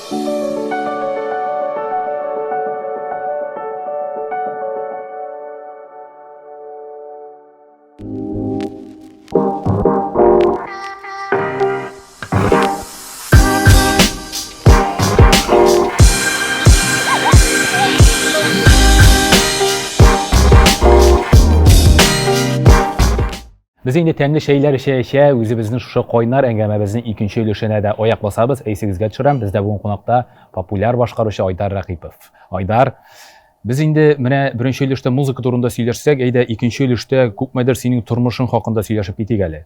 Biz indi təmli şeylər işə-işə özümüzün Şuşa Qoyunlar əngəməmizin ikinci өлüşünə də oyak basabız. Eysizgə düşürəm. Bizdə bugün qonaqda populyar başqarışı Aydar Raqipov. Aydar, biz indi mənə birinci өлüşdə muzika turunda söylərsək, eydə ikinci өлüşdə küpmədir senin turmuşun haqqında söyləşib bitik əli.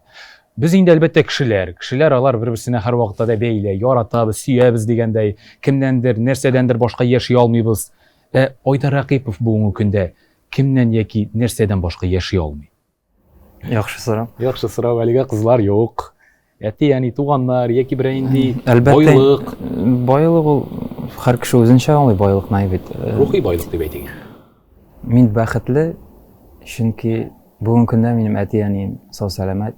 Biz indi əlbəttə kişilər alar bir-birsinə hər vaxtda da beylə, yaratabız, süyəbiz degəndəy, kimdəndir, nərsədəndir başqa yaşay almayız. Aydar Raqipov bugün gündə kimdən yəki nərsədən başqa yaşay almay? Yaxşı sıram. Yaxşı sıram, əliga qızlar yox. Yəni tuğanlar, yəki bir indi boylıq. Boylıq ol, hər kişi özünçə almay boylıq nəybət. Ruhi boylıq deyib eytəyin. Min bəxtli, çünki bugün gündə mənim ətiyəniyim sağ sələmət.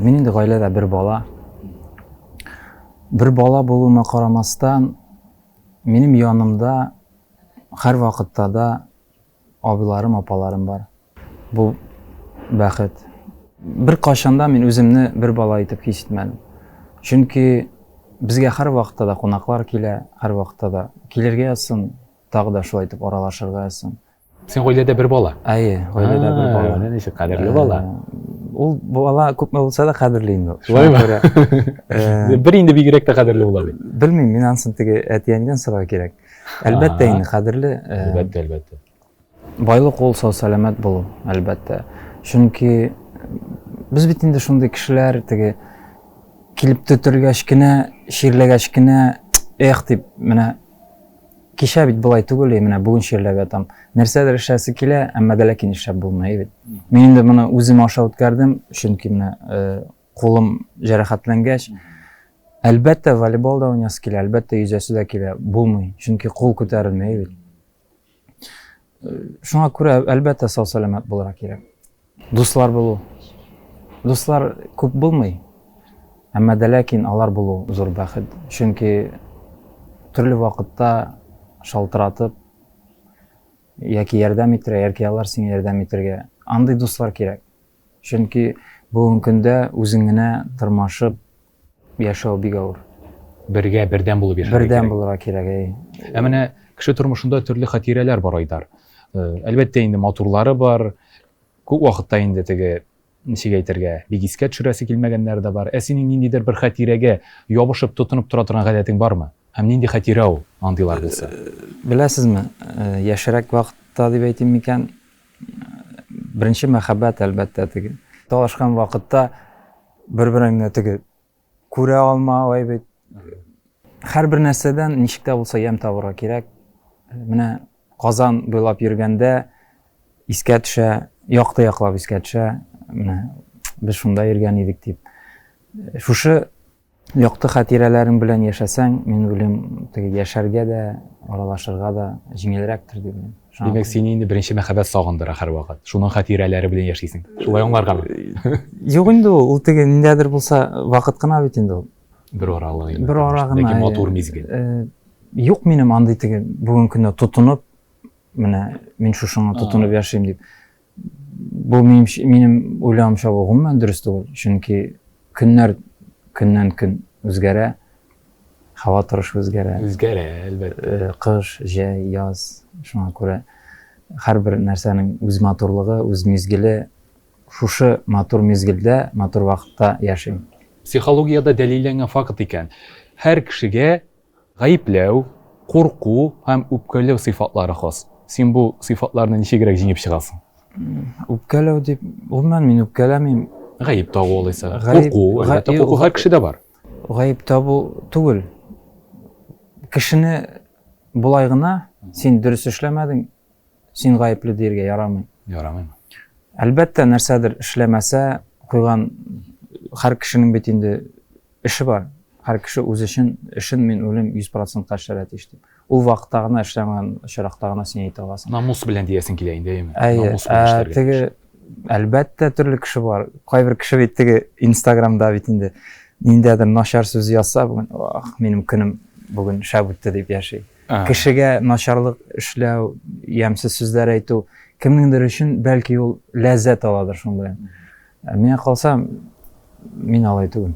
Min indi ailədə bir bala. Bir bala buluma qaramasdan, mənim yanımda hər vaxtda da abilarım, apalarım var. Bu bəxt. Bir qaşanda mən özümni bir bala etib keçitmədim. Çünki bizə hər vaxtda da qonaqlar kilə, hər vaxtda da kilirgə yazsın, dağı da şulay etib aralaşırğa yazsın. Sen ailədə bir bala? Əyi, ailədə bir bala. Nəşə qədərli bala? O bala köpmə olsa da qədərli indi. Şulay mı? Bir indi bir girək də qədərli ola bil. Bilməyim, mən ansın tigi ətiyəndən sıra gerek. Əlbəttə indi qədərli. Əlbəttə. Baylıq olsa sələmət bolu, əlbəttə. Çünki biz bitində şunday kişilər tigi kilib tötürgəşkinə, şiirləgəşkinə deyib, mənə kişə bit bulay tugul, mənə bugün şiirləb yatam. Nərsədir işəsi kilə, əmmə dələkin işəb bulmayı. Mən indi bunu özüm aşağı ötkərdim, çünki mənə qolum cərəxətləngəş. Əlbəttə voleybol da oynası kilə, əlbəttə yüzəsi də kilə bulmayı, çünki qol kötərilməyi. Şuna görə əlbəttə sağ sələmət bularaq gerek. Dostlar bulu. Dostlar köp bulmay. Əmmə də ləkin alar bulu zor bəxт. Çünki türlü vaxtda şaltıratıb, yəki yardım etirə, yəki alarsın yardım etirgə. Anday dostlar gerek. Çünki bugün gündə özünə tırmaşıb yaşau bir ağır. Birdən bulub yaşamaq gerek. Birdən bularaq gerek. Əmənə kişi turmuşunda türlü xatirələr var Aydar. Əlbəttə indi motorları var. Көп вакытта инде теге ничек әйтергә, бик искә төшерәсе килмәгәннәр дә бар. Синең ниндидер бір хатирәгә ябышып тотынып тора торган гадәтең бармы? Һәм нинди хатирә ул андыйлар булса? Беләсезме, яшәрәк вакытта дип әйтим микән, беренче мәхәббәт әлбәттә теге. Талашкан вакытта бер-береңне теге күрә алмау бит. Һәр бер нәрсәдән ничек тә булса ям табырга кирәк. Менә Казан буйлап йөргәндә искә төшә, яқты яклап искә төшә. Менә без шунда йөргән идек дип. Шушы яқты хатирәләрең белән яшәсәң, мин уйлыйм, теге яшәргә дә, аралашырга да җиңелрәктер дип. Димәк, син инде беренче мәхәббәт сагындыра һәр вакыт. Шуның хатирәләре белән яшисең. Шулай аңларгамы? Юк инде ул теге ниндәдер булса вакыт кына бит инде ул. Бір аралык. Бір аралык. Ләкин матур мизгел. Юк минем андый теге бүген көндә тотынып, менә мин шушыңа тотынып яшим дип. Бу минем уйлавымча гомумән дөрес түгел. Чөнки көннәр көннән көн үзгәрә, һава торышы үзгәрә. Үзгәрә, әлбәттә. Кыш, җәй, яз, шуңа күрә һәрбер нәрсәнең үз матурлыгы, үз мизгеле. Шушы матур мизгелдә, матур вакытта яшим. Психологиядә дәлилләнгән факт икән. Һәр кешегә гаепләү, курку һәм үпкәләү сыйфатлары хас. Син бу сыйфатларны ничегрәк җиңеп чыгасың? Үпкәләү дип, гомумән мин үпкәләмим. Гаеп табу алайса. Курку, әлбәттә курку һәр кешедә бар. Гаеп табу түгел. Кешене булай гына син дөрес эшләмәдең, син гаепле диергә ярамый. Ярамый. Әлбәттә нәрсәдер эшләмәсә, куйган һәр кешенең бит инде эше бар. Һәр кеше үз эшен мин үлем 100% кашарат иштем. Ул вакытта гына эшләмәгән чиракта гына син әйтә аласың. Намус белән диясең килә инде, әйме? Теге әлбәттә төрле кеше бар. Кайбер кеше бит теге Instagramда бит инде ниндәдер начар сүз язса, бүген минем көнем бүген шәп үтте дип яши. Кешегә начарлык эшләү, ямсыз сүзләр әйтү кемнеңдер өчен бәлки ул ләззәт аладыр шуның белән. Миңа калса, мин алай түгел.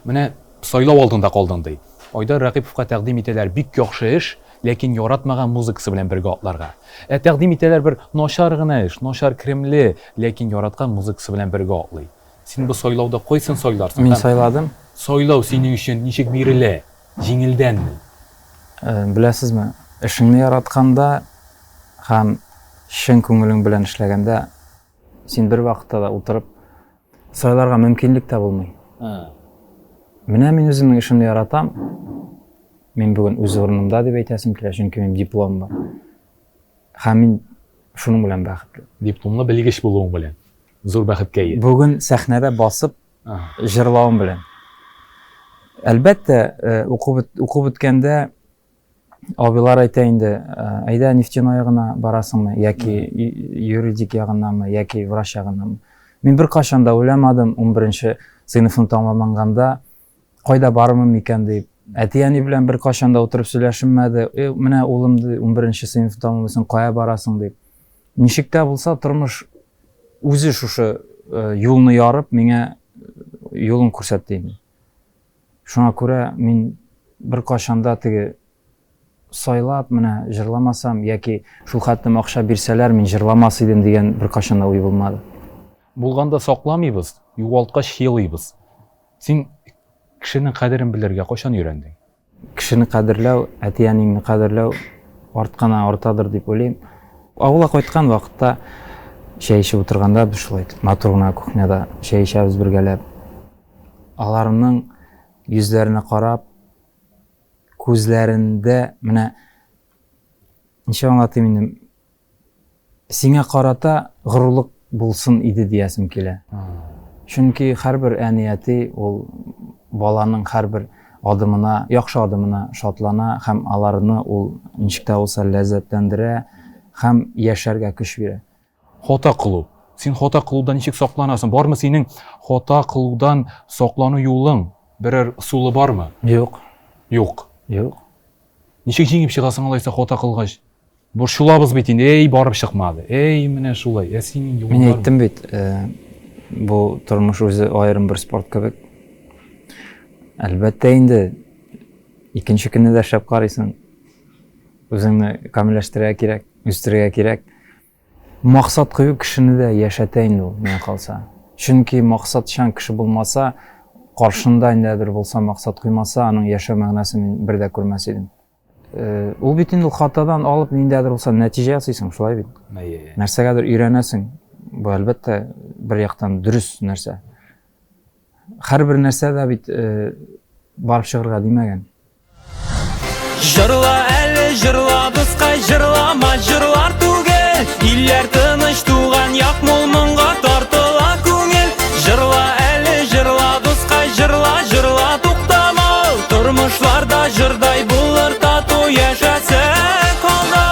Менә сайлау алдында калдың ди. Айдар Рәкыйповка тәкъдим итәләр бик яхшы эш, ләкин яратмаган музыкасы белән бергә атларга. Тәкъдим итәләр бер начар гына эш, начар кремле, ләкин яраткан музыкасы белән бергә атлый. Син бу сайлауда кайсын сайларсың? Мин сайладым. Сайлау синең өчен ничек бирелә? Җиңелдәнме? Беләсезме, эшеңне яратканда һәм чын күңелең белән эшләгәндә син бер вакытта да утырып сайларга мөмкинлек тә булмый. Менә мин үземнең эшемне яратам. Мин бүген үз урынымда дип әйтәсем килә, чөнки минем дипломым бар. Һәм мин шуның белән бәхетле. Дипломлы белгеч булуың белән. Зур бәхеткә ия. Бүген сәхнәдә басып җырлавым белән. Әлбәттә, укып беткәндә абыйлар әйтә инде, әйдә нефтяной ягына барасыңмы, яки юридик ягынамы, яки врач ягынамы. Мин бер кашан да уйламадым 11-нче сыйныфны тәмамлаганда кайда барырмын микән дип. Әти-әни белән бер кашан да утырып сөйләшенмәде. Менә улымды 11-нче сыйныфны тәмамлыйсың, кая барасың дип. Ничек тә булса тормыш үзе шушы юлны ярып миңа юлын күрсәтте. Шуңа күрә мин бер кашан да теге сайлап менә җырламасам яки шул хәтлем акча бирсәләр мин җырламас идем дигән бер кашан да уй булмады. Булганда сакламыйбыз, югалткач елыйбыз. Син кешенең кадерен белергә кайчан өйрәндең? Кешене кадерләү, әти-әнingне кадерләү арткана артадыр дип уйлыйм. Авылга кайткан вакытта чәй эчеп утырганда шулай матур гына кухняда чәй эчәбез бергәләп. Аларның йөзләренә карап, күзләрендә менә ничә аңлатыйм инде. Сиңа карата горурлык булсын иде диясем килә. Чөнки һәрбер әнияти ул баланың һәрбер адымына, яхшы адымына шатлана һәм аларны ул ничек тә булса ләззәтләндерә һәм яшәргә көч бирә. Хата кылу. Син хата кылудан ничек сакланасың? Бармы синең хата кылудан саклану юлың? Берәр усулы бармы? Юк. Юк. Юк. Ничек җиңеп чыгасың алайса хата кылгач? Борчылабыз бит инде, эй барып чыкмады. Эй менә шулай. Синең юлың. Мин әйттем бит, бу тормыш үзе аерым бер спорт кебек. Әлбәттә инде икенче көнне дә шәп карыйсың. Үзеңне камилләштерергә кирәк, үстерергә кирәк. Максат кую кешене дә яшәтә инде ул, миңа калса. Чөнки максатчан кеше булмаса, каршында ниндидер булса, максат куймаса, аның яшәү мәгънәсен мин бер дә күрмәс идем. Ул бит инде хатадан алып ниндидер булса нәтиҗә ясыйсың, шулай бит. Нәрсәгәдер өйрәнәсең. Бу әлбәттә бер яктан дөрес нәрсә. Һәрбер нәрсә дә бит барып чыгарга димәгән. Жырла әле жырла бускай жырлама жырлар түгел. Илләр тыныч туган як мул моңга тартыла күңел. Жырла әле жырла бускай жырла жырла туктама. Тормышларда жырдай булыр тату яшәсәк алда.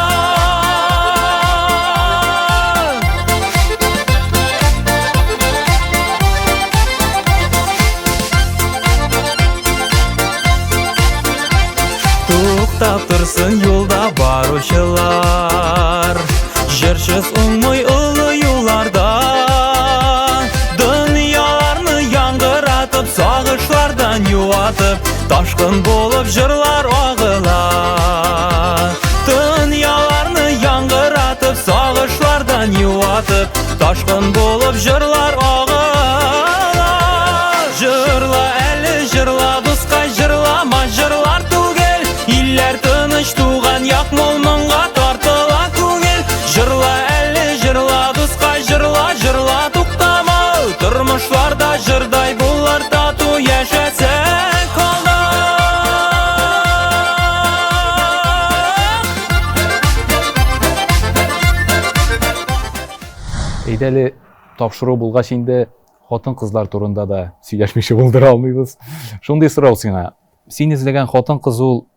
Тапtırсın yolda baruşlar, Jırşız umay ılı yollarda, Dünyalarını yangıratıp sağışlardan yuvatıp, Taşkın bolup jırlar ağılar. Dünyalarını yangıratıp sağışlardan yuvatıp, Taşkın bolup jırlar ağılar. Jırla eli jırla duskay jırlama jırlar tugel. İller tыныç tuğan yak mol monga tartıla күңел. Жырла әлі жырла дускай жырла жырла туктама. Тормышларда жырдай булар тату яшәсәк алда. Әйдәле тапшыру булгач инде хатын-кызлар турында да сөйләшмичә булдыра алмыйбыз. Шундый сорау сиңа. Син эзләгән хатын-кыз ул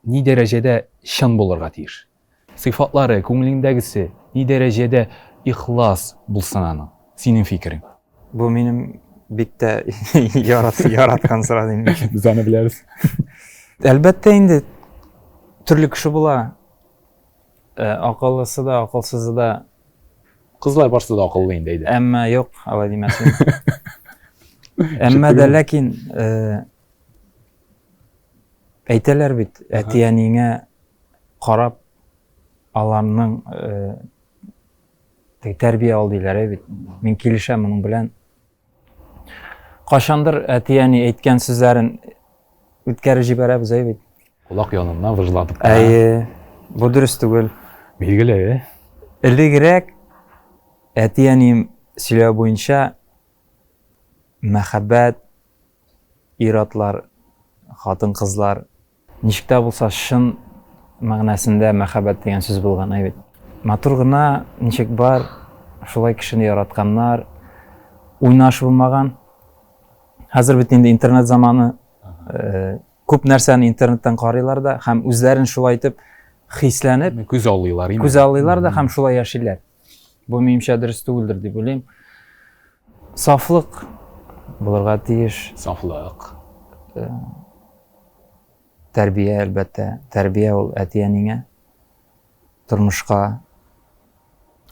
ни дәрәҗәдә чын булырга тиеш? Сыйфатлары, күңелеңдәгесе ни дәрәҗәдә ихлас булсын аның? Синең фикерең. Бу минем бик тә яраткан сорау инде. Без аны беләбез. Әлбәттә инде төрле кеше була. Акыллысы да, акылсызы да. Кызлар барсы да акыллы инде әйдә. Әмма юк, алай димәсен. Әмма дә ләкин әйтәләр бит, әтиәнеңә карап аларның тәрбия ал диләр бит. Мин килешәм моның белән. Кашандыр әтиәни әйткән сүзләрен үткәреп җибәрәбез бит. Кулак яныннан выжлатып. Бу дөрес түгел. Билгеле. Элегрәк әтиәнем сөйләү буенча мәхәббәт, ир-атлар, хатын-кызлар ничек тә булса шын мәгънәсендә мәхәббәт дигән сүз булган бит. Матур гына ничек бар, шулай кешене яратканнар, уйнаш булмаган. Хәзер бит инде интернет заманы, күп нәрсәне интернеттан карыйлар да һәм үзләрен шулай итеп хисләнеп, Күз алыйлар, күз алыйлар да һәм шулай яшиләр. Бу минемчә дөрес түгелдер дип уйлыйм. Сафлык булырга тиеш. Сафлык. Тәрбия әлбәттә. Тәрбия ул әтиәнеңә, тормышка.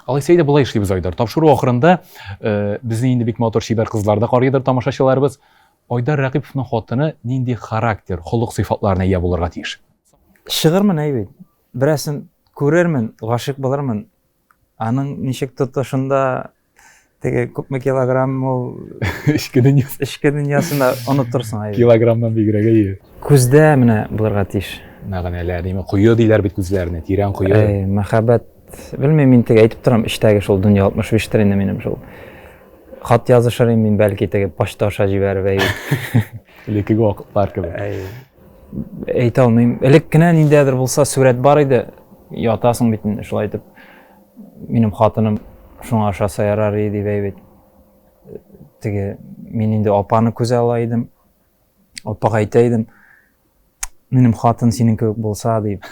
Алайса да булай эшлибез Айдар. Тапшыру ахырында безнең инде бик матур шибәр кызларда карыйдыр тамашачыларыбыз. Айдар Рәкыйповның хатыны нинди характер, холык сыйфатларына ия булырга тиеш? Шыгырмын бит. Берәсен күрермен, гашык булырмын. Аның ничек тотышында теге күпме килограмм ул Ишке дөньясында онытырсың. Килограммдан бигрәк ия. Күздә менә булырга тиеш. Мәгънәләр, куе диләр бит күзләренә, тирән куе. Мәхәббәт, белмим, мин теге әйтеп торам, иштәге шул дөнья 65 инде минем шул. Хат язышыр мин бәлки теге почта аша җибәреп. Элекке вакытлар кебек. Әйтә алмыйм. Элек кенә ниндәдер булса сурәт бар иде. Ятасың бит шулай итеп. Минем хатыным шуңа аша сайрар иде бит. Теге мин инде апаны күзә ала идем. Апага әйтә идем. Минем хатын синең кебек булса дип.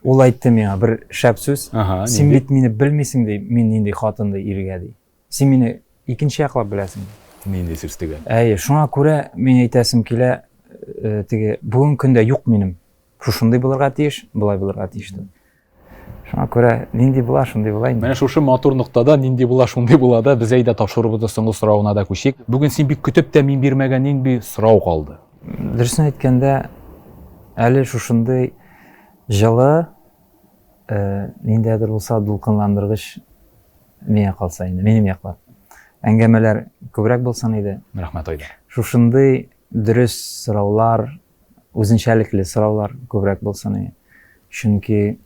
Ул әйтте миңа бер шәп сүз. Син бит мине белмисең ди, мин нинди хатынды иргә ди. Син мине икенче яклап беләсең. Нинди сүз тегән. Шуңа күрә мин әйтәсем килә, теге бүген көндә юк минем. Шушындый булырга тиеш, булай булырга тиеш. Шуңа күрә нинди була, шундый була инде. Менә шушы матур нуктада нинди була, шундый була да, без әйдә тапшырыбызны соңгы соравына да күчик. Бүген син бик көтеп тә мин бирмәгән нинди сорау калды. Дөресен әйткәндә, әле шушындый жылы ниндәдер булса дулкынландыргыч миңа калса инде, минем яклап. Әңгәмәләр күбрәк булсын иде. Рәхмәт Айдар. Шушындый дөрес сораулар, үзенчәлекле сораулар күбрәк булсын иде. Чөнки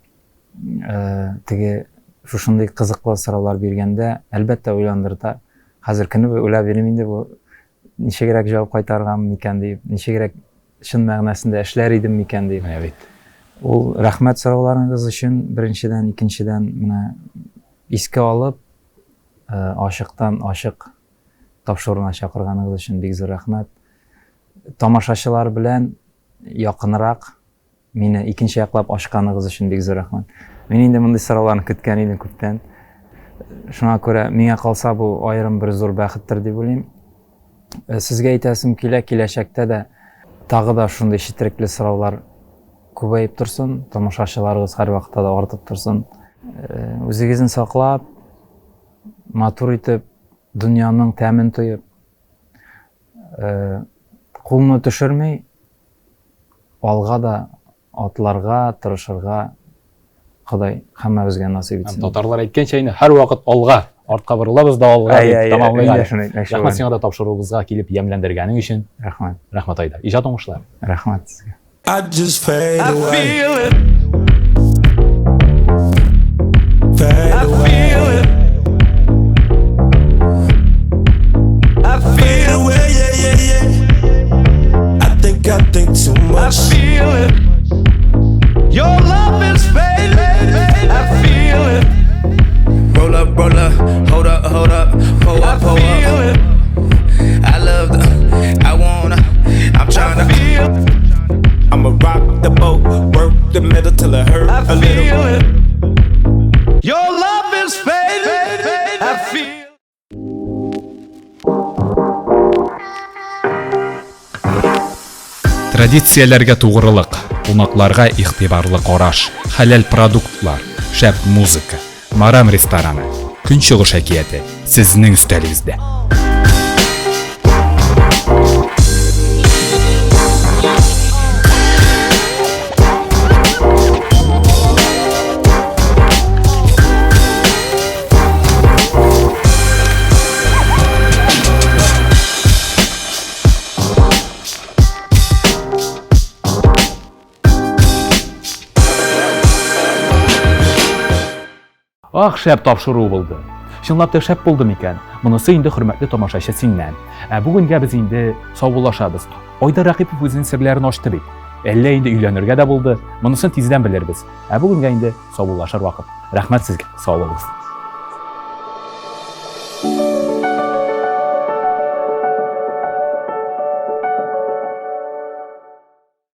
теге шушындый кызыклы сораулар биргәндә, әлбәттә уйландырта. Хәзер көне уйлап йөрим инде бу ничегрәк җавап кайтарган микән дип, ничегрәк шын мәгънәсендә эшләр идем микән дип. Ул рәхмәт сорауларыгыз өчен беренчедән, икенчедән менә искә алып, ашыктан ашык тапшыруына чакырганыгыз өчен бик зур рәхмәт. Тамашачылар белән якынрак мине икенче яклап ачканыгыз өчен бик зур рәхмәт. Мин инде мондый сорауларны көткән идем күптән. Шуңа күрә миңа калса бу аерым бер зур бәхеттер дип уйлыйм. Сезгә әйтәсем килә, киләчәктә дә тагы да шундый четерекле сораулар күбәеп торсын, тамашачыларыгыз һәр вакытта да артып торсын. Үзегезне саклап, матур итеп, дөньяның тәмен тоеп, кулны төшермәй, алга да атларга, тырышырга Ходай һәммәбезгә насыйп итсен. Татарлар әйткәнчә инде һәр вакыт алга, артка борылабыз да алга дип тамамлыйлар. Рәхмәт сиңа да тапшыруыбызга килеп ямьләндергәнең өчен. Рәхмәт. Рәхмәт Айдар. Иҗат уңышлар. Рәхмәт сезгә. I just fade away. I feel it. Fade away. I feel away, yeah. I think too much. I feel it. Your love is fading. I feel it. Roll up, hold up, pull up, pull up. I feel it. I love I wanna, I'm trying to feel. I'ma rock the boat, work the middle till it hurt a little. It. Your love is fading. I feel. Традицияләргә тугрылык, кунакларга игътибарлы караш, хәләл продуктлар, шәп музыка, Марам рестораны, Көнчыгыш әкияте сезнең өстәлегездә. Ах, шәп тапшыру булды. Чынлап та шәп булды микән? Монысы инде хөрмәтле тамашачы синнән. Бүгенгә без инде саубуллашабыз. Айдар Рәкыйпов үзенең серләрен ачты бит. Әллә инде өйләнергә дә булды. Монысын тиздән белербез. Бүгенгә инде саубуллашыр вакыт. Рәхмәт сезгә. Сау булыгыз.